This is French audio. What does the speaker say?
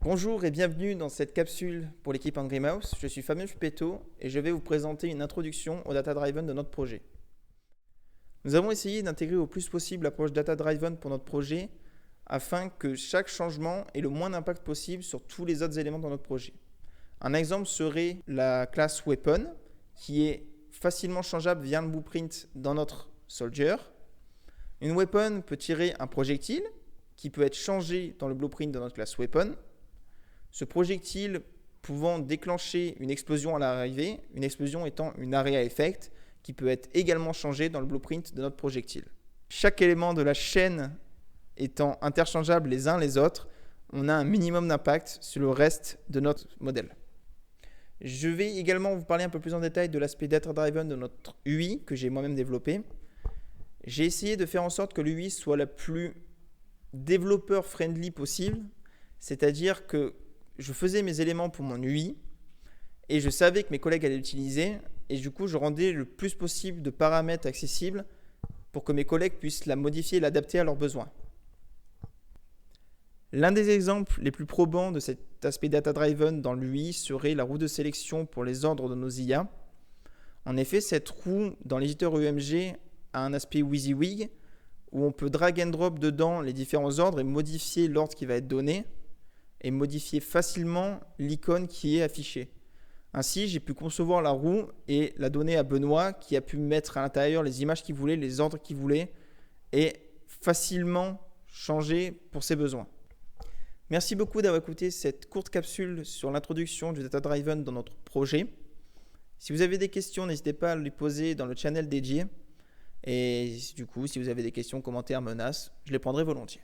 Bonjour et bienvenue dans cette capsule pour l'équipe Angry Mouse. Je suis Fabien Chuppetto et je vais vous présenter une introduction au Data Driven de notre projet. Nous avons essayé d'intégrer au plus possible l'approche Data Driven pour notre projet afin que chaque changement ait le moins d'impact possible sur tous les autres éléments dans notre projet. Un exemple serait la classe Weapon qui est facilement changeable via le blueprint dans notre Soldier. Une Weapon peut tirer un projectile qui peut être changé dans le blueprint de notre classe Weapon. Ce projectile pouvant déclencher une explosion à l'arrivée, une explosion étant une area effect qui peut être également changé dans le blueprint de notre projectile. Chaque élément de la chaîne étant interchangeable les uns les autres, on a un minimum d'impact sur le reste de notre modèle. Je vais également vous parler un peu plus en détail de l'aspect Data Driven de notre UI que j'ai moi-même développé. J'ai essayé de faire en sorte que l'UI soit la plus développeur friendly possible, c'est-à-dire que je faisais mes éléments pour mon UI et je savais que mes collègues allaient l'utiliser et du coup je rendais le plus possible de paramètres accessibles pour que mes collègues puissent la modifier et l'adapter à leurs besoins. L'un des exemples les plus probants de cet aspect Data Driven dans l'UI serait la roue de sélection pour les ordres de nos IA. En effet, cette roue dans l'éditeur UMG a un aspect WYSIWYG où on peut drag and drop dedans les différents ordres et modifier l'ordre qui va être donné et modifier facilement l'icône qui est affichée. Ainsi, j'ai pu concevoir la roue et la donner à Benoît qui a pu mettre à l'intérieur les images qu'il voulait, les ordres qu'il voulait et facilement changer pour ses besoins. Merci beaucoup d'avoir écouté cette courte capsule sur l'introduction du Data Driven dans notre projet. Si vous avez des questions, n'hésitez pas à les poser dans le channel dédié. Et du coup, si vous avez des questions, commentaires, menaces, je les prendrai volontiers.